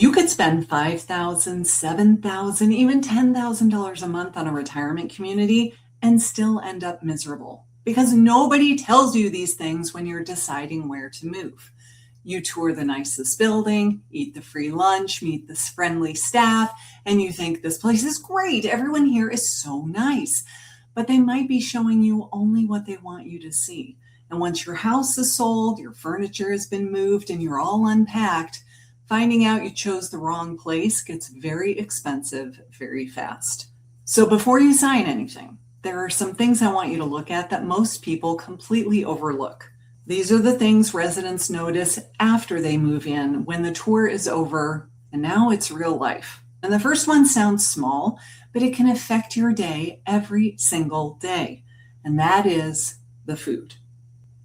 You could spend $5,000, $7,000, even $10,000 a month on a retirement community and still end up miserable because nobody tells you these things when you're deciding where to move. You tour the nicest building, eat the free lunch, meet this friendly staff, and you think this place is great. Everyone here is so nice. But they might be showing you only what they want you to see. And once your house is sold, your furniture has been moved, and you're all unpacked, finding out you chose the wrong place gets very expensive very fast. So before you sign anything, there are some things I want you to look at that most people completely overlook. These are the things residents notice after they move in, when the tour is over, and now it's real life. And the first one sounds small, but it can affect your day every single day. And that is the food.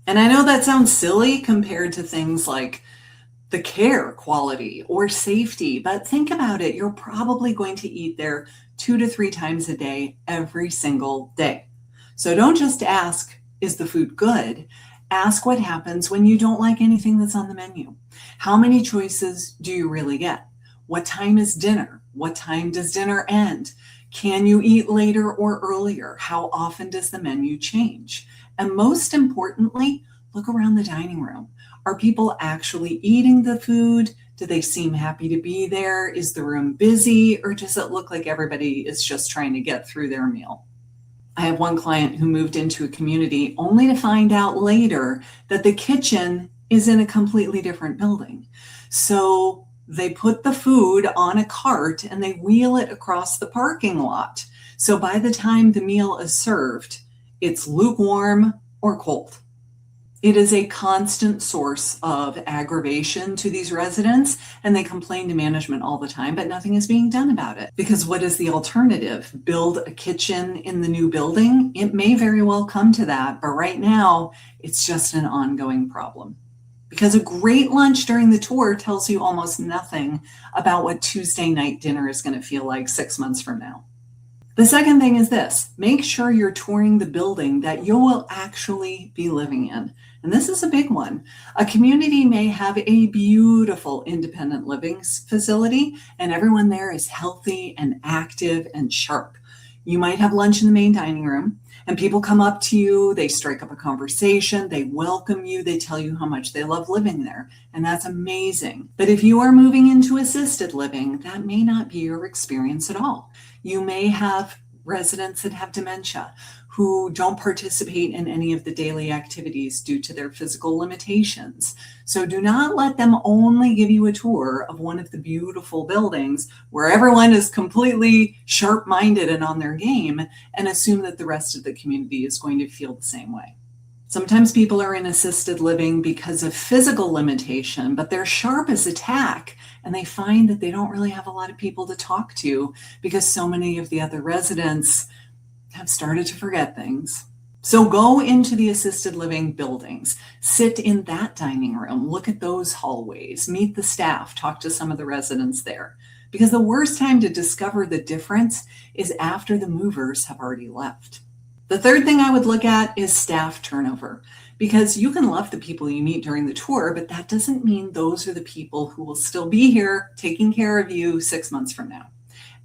And I know that sounds silly compared to things like the care quality or safety, but think about it. You're probably going to eat there 2 to 3 times a day, every single day. So don't just ask, is the food good? Ask what happens when you don't like anything that's on the menu. How many choices do you really get? What time is dinner? What time does dinner end? Can you eat later or earlier? How often does the menu change? And most importantly, look around the dining room. Are people actually eating the food? Do they seem happy to be there? Is the room busy? Or does it look like everybody is just trying to get through their meal? I have one client who moved into a community only to find out later that the kitchen is in a completely different building. So they put the food on a cart and they wheel it across the parking lot. So by the time the meal is served, it's lukewarm or cold. It is a constant source of aggravation to these residents, and they complain to management all the time, but nothing is being done about it. Because what is the alternative? Build a kitchen in the new building? It may very well come to that, but right now it's just an ongoing problem. Because a great lunch during the tour tells you almost nothing about what Tuesday night dinner is going to feel like 6 months from now. The second thing is this: make sure you're touring the building that you will actually be living in. And this is a big one. A community may have a beautiful independent living facility, and everyone there is healthy and active and sharp. You might have lunch in the main dining room, and people come up to you, they strike up a conversation, they welcome you, they tell you how much they love living there. And that's amazing. But if you are moving into assisted living, that may not be your experience at all. You may have residents that have dementia who don't participate in any of the daily activities due to their physical limitations. So do not let them only give you a tour of one of the beautiful buildings where everyone is completely sharp-minded and on their game and assume that the rest of the community is going to feel the same way. Sometimes people are in assisted living because of physical limitation, but they're sharp as a tack, and they find that they don't really have a lot of people to talk to because so many of the other residents have started to forget things. So go into the assisted living buildings, sit in that dining room, look at those hallways, meet the staff, talk to some of the residents there. Because the worst time to discover the difference is after the movers have already left. The third thing I would look at is staff turnover, because you can love the people you meet during the tour, but that doesn't mean those are the people who will still be here taking care of you 6 months from now.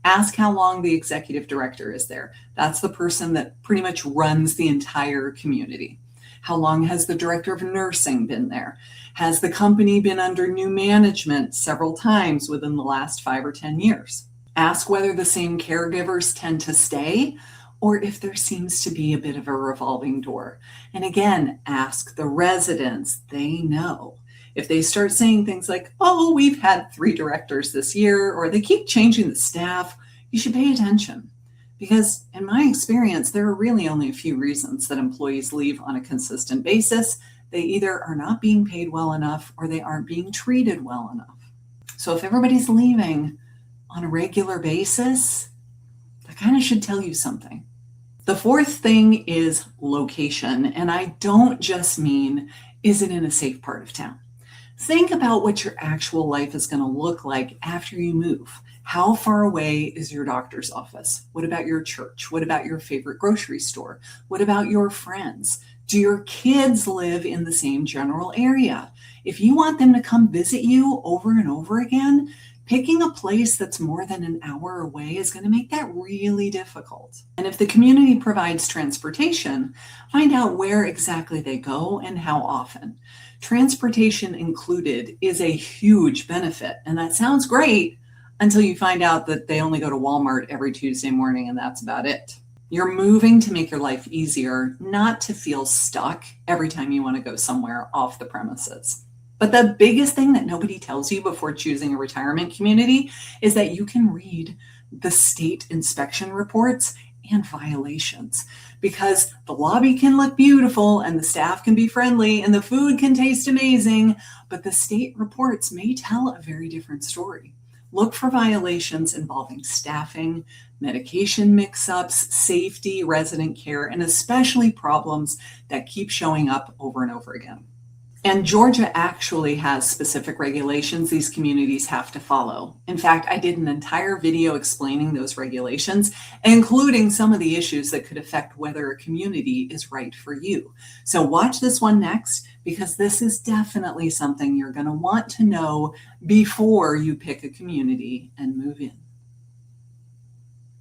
Ask how long the executive director is there. That's the person that pretty much runs the entire community. How long has the director of nursing been there? Has the company been under new management several times within the last 5 or 10 years? Ask whether the same caregivers tend to stay, or if there seems to be a bit of a revolving door. And again, ask the residents. They know. If they start saying things like, oh, we've had 3 directors this year, or they keep changing the staff, you should pay attention. Because in my experience, there are really only a few reasons that employees leave on a consistent basis. They either are not being paid well enough or they aren't being treated well enough. So if everybody's leaving on a regular basis, that kind of should tell you something. The fourth thing is location. And I don't just mean, is it in a safe part of town? Think about what your actual life is going to look like after you move. How far away is your doctor's office? What about your church? What about your favorite grocery store? What about your friends? Do your kids live in the same general area? If you want them to come visit you over and over again, Picking a place that's more than an hour away is going to make that really difficult. And if the community provides transportation, find out where exactly they go and how often. Transportation included is a huge benefit, and that sounds great until you find out that they only go to Walmart every Tuesday morning and that's about it. You're moving to make your life easier, not to feel stuck every time you want to go somewhere off the premises. But the biggest thing that nobody tells you before choosing a retirement community is that you can read the state inspection reports and violations, because the lobby can look beautiful and the staff can be friendly and the food can taste amazing, but the state reports may tell a very different story. Look for violations involving staffing, medication mix-ups, safety, resident care, and especially problems that keep showing up over and over again. And Georgia actually has specific regulations these communities have to follow. In fact, I did an entire video explaining those regulations, including some of the issues that could affect whether a community is right for you. So watch this one next, because this is definitely something you're going to want to know before you pick a community and move in.